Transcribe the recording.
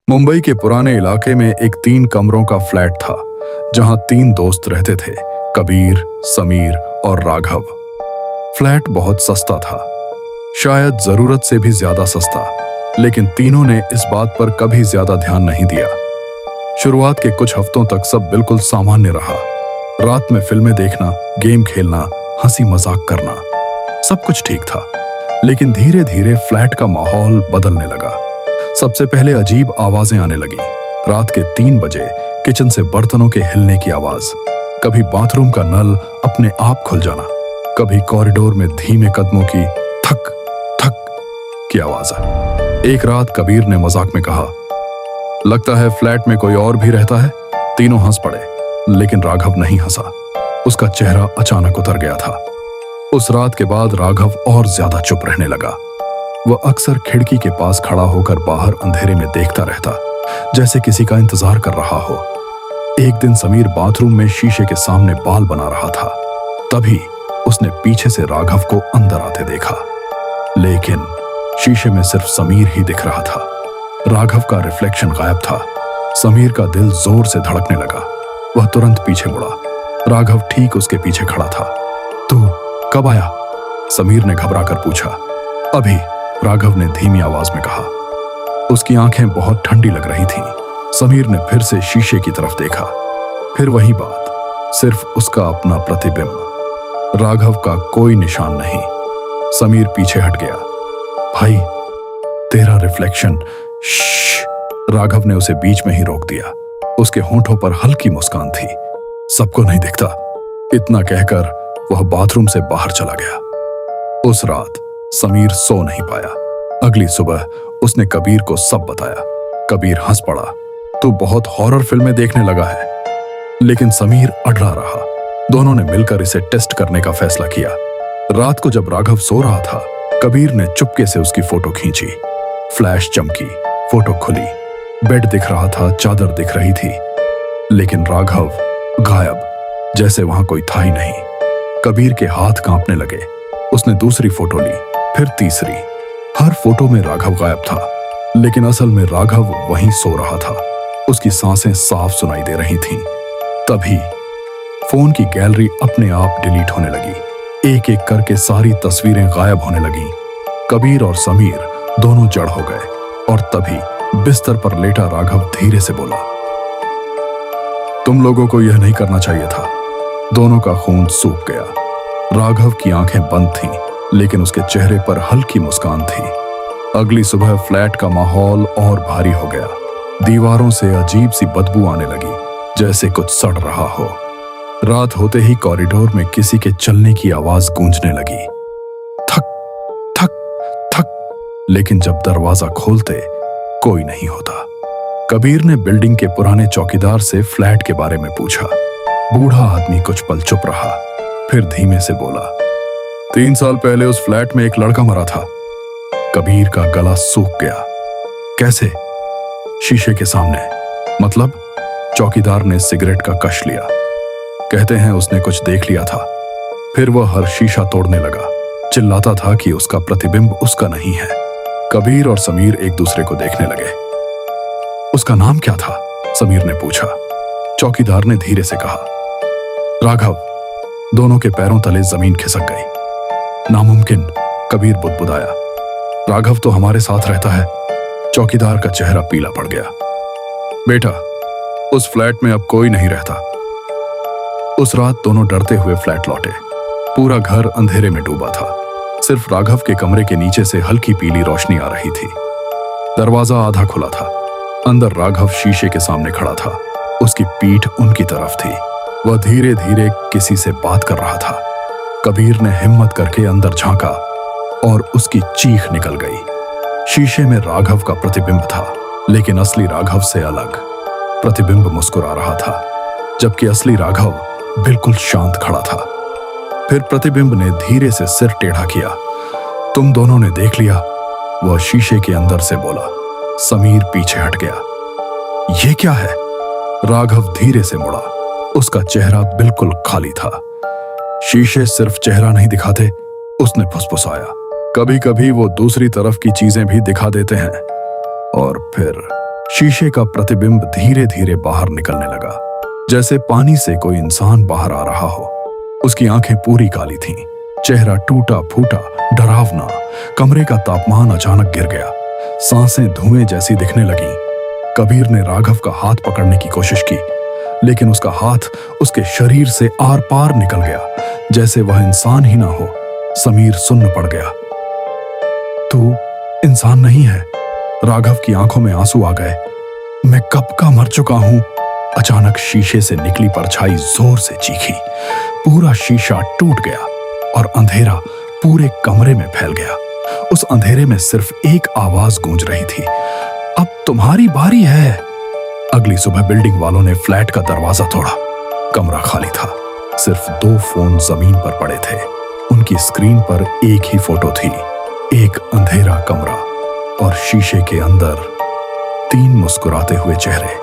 मुंबई के पुराने इलाके में एक 3 कमरों का फ्लैट था जहां 3 दोस्त रहते थे, कबीर, समीर और राघव। फ्लैट बहुत सस्ता था, शायद जरूरत से भी ज्यादा सस्ता, लेकिन तीनों ने इस बात पर कभी ज्यादा ध्यान नहीं दिया। शुरुआत के कुछ हफ्तों तक सब बिल्कुल सामान्य रहा। रात में फिल्में देखना, गेम खेलना, हंसी मजाक करना, सब कुछ ठीक था। लेकिन धीरे धीरे फ्लैट का माहौल बदलने लगा। सबसे पहले अजीब आवाजें आने लगी। रात के 3 बजे किचन से बर्तनों के हिलने की आवाज, कभी बाथरूम का नल अपने आप खुल जाना, कभी कॉरिडोर में धीमे कदमों की थक थक की आवाज। एक रात कबीर ने मजाक में कहा, लगता है फ्लैट में कोई और भी रहता है। तीनों हंस पड़े, लेकिन राघव नहीं हंसा। उसका चेहरा अचानक उतर गया था। उस रात के बाद राघव और ज्यादा चुप रहने लगा। वह अक्सर खिड़की के पास खड़ा होकर बाहर अंधेरे में देखता रहता, जैसे किसी का इंतजार कर रहा हो। एक दिन समीर बाथरूम में शीशे के सामने बाल बना रहा था। तभी उसने पीछे से राघव को अंदर आते देखा, लेकिन शीशे में सिर्फ समीर ही दिख रहा था। राघव का रिफ्लेक्शन गायब था। समीर का दिल जोर से धड़कने लगा। वह तुरंत पीछे मुड़ा। राघव ठीक उसके पीछे खड़ा था। तू कब आया? समीर ने घबराकर पूछा। अभी, राघव ने धीमी आवाज में कहा। उसकी आंखें बहुत ठंडी लग रही थीं। समीर ने फिर से शीशे की तरफ देखा। फिर वही बात, सिर्फ उसका अपना प्रतिबिंब। राघव का कोई निशान नहीं। समीर पीछे हट गया। भाई, तेरा रिफ्लेक्शन। राघव ने उसे बीच में ही रोक दिया। उसके होंठों पर हल्की मुस्कान थी। सबको नहीं दिखता, इतना कहकर वह बाथरूम से बाहर चला गया। उस रात समीर सो नहीं पाया। अगली सुबह उसने कबीर को सब बताया। कबीर हंस पड़ा, तू बहुत हॉरर फिल्में देखने लगा है। लेकिन समीर अड़रा रहा। दोनों ने मिलकर इसे टेस्ट करने का फैसला किया। रात को जब राघव सो रहा था, कबीर ने चुपके से उसकी फोटो खींची। फ्लैश चमकी, फोटो खुली। बेड दिख रहा था, चादर दिख रही थी, लेकिन राघव गायब, जैसे वहां कोई था ही नहीं। कबीर के हाथ कांपने लगे। उसने दूसरी फोटो ली, फिर तीसरी। हर फोटो में राघव गायब था, लेकिन असल में राघव वहीं सो रहा था। उसकी सांसें साफ सुनाई दे रही थीं। तभी फोन की गैलरी अपने आप डिलीट होने लगी। एक एक करके सारी तस्वीरें गायब होने लगीं। कबीर और समीर दोनों जड़ हो गए। और तभी बिस्तर पर लेटा राघव धीरे से बोला, तुम लोगों को यह नहीं करना चाहिए था। दोनों का खून सूख गया। राघव की आंखें बंद थीं, लेकिन उसके चेहरे पर हल्की मुस्कान थी। अगली सुबह फ्लैट का माहौल और भारी हो गया। दीवारों से अजीब सी बदबू आने लगी, जैसे कुछ सड़ रहा हो। रात होते ही कॉरिडोर में किसी के चलने की आवाज गूंजने लगी, थक थक थक। लेकिन जब दरवाजा खोलते कोई नहीं होता। कबीर ने बिल्डिंग के पुराने चौकीदार से फ्लैट के बारे में पूछा। बूढ़ा आदमी कुछ पल चुप रहा, फिर धीमे से बोला, 3 साल पहले उस फ्लैट में एक लड़का मरा था। कबीर का गला सूख गया। कैसे? शीशे के सामने। मतलब? चौकीदार ने सिगरेट का कश लिया। कहते हैं उसने कुछ देख लिया था। फिर वह हर शीशा तोड़ने लगा, चिल्लाता था कि उसका प्रतिबिंब उसका नहीं है। कबीर और समीर एक दूसरे को देखने लगे। उसका नाम क्या था? समीर ने पूछा। चौकीदार ने धीरे से कहा, राघव। दोनों के पैरों तले जमीन खिसक गई। नामुमकिन, कबीर बुदबुदाया। राघव तो हमारे साथ रहता है। चौकीदार का चेहरा पीला पड़ गया। बेटा, उस फ्लैट में अब कोई नहीं रहता। उस रात दोनों डरते हुए फ्लैट लौटे। पूरा घर अंधेरे में डूबा था। सिर्फ राघव के कमरे के नीचे से हल्की पीली रोशनी आ रही थी। दरवाजा आधा खुला था। अंदर राघव शीशे के सामने खड़ा था। उसकी पीठ उनकी तरफ थी। वह धीरे धीरे किसी से बात कर रहा था। कबीर ने हिम्मत करके अंदर झांका और उसकी चीख निकल गई। शीशे में राघव का प्रतिबिंब था, लेकिन असली राघव से अलग। प्रतिबिंब मुस्कुरा रहा था, जबकि असली राघव बिल्कुल शांत खड़ा था। फिर प्रतिबिंब ने धीरे से सिर टेढ़ा किया। तुम दोनों ने देख लिया, वह शीशे के अंदर से बोला। समीर पीछे हट गया। यह क्या है? राघव धीरे से मुड़ा। उसका चेहरा बिल्कुल खाली था। शीशे सिर्फ चेहरा नहीं दिखाते, उसने फुसफुसाया। कभी कभी वो दूसरी तरफ की चीजें भी दिखा देते हैं। और फिर शीशे का प्रतिबिंब धीरे धीरे बाहर निकलने लगा, जैसे पानी से कोई इंसान बाहर आ रहा हो। उसकी आंखें पूरी काली थीं, चेहरा टूटा फूटा, डरावना। कमरे का तापमान अचानक गिर गया, सांसें धुएं जैसी दिखने लगीं। कबीर ने राघव का हाथ पकड़ने की कोशिश की, लेकिन उसका हाथ उसके शरीर से आर पार निकल गया, जैसे वह इंसान ही ना हो। समीर सुन्न पड़ गया। तू इंसान नहीं है। राघव की आंखों में आंसू आ गए। मैं कब का मर चुका हूं। अचानक शीशे से निकली परछाई जोर से चीखी। पूरा शीशा टूट गया और अंधेरा पूरे कमरे में फैल गया। उस अंधेरे में सिर्फ एक आवाज गूंज रही थी, अब तुम्हारी बारी है। अगली सुबह बिल्डिंग वालों ने फ्लैट का दरवाजा तोड़ा। कमरा खाली था, सिर्फ 2 फोन जमीन पर पड़े थे। उनकी स्क्रीन पर एक ही फोटो थी, एक अंधेरा कमरा और शीशे के अंदर 3 मुस्कुराते हुए चेहरे।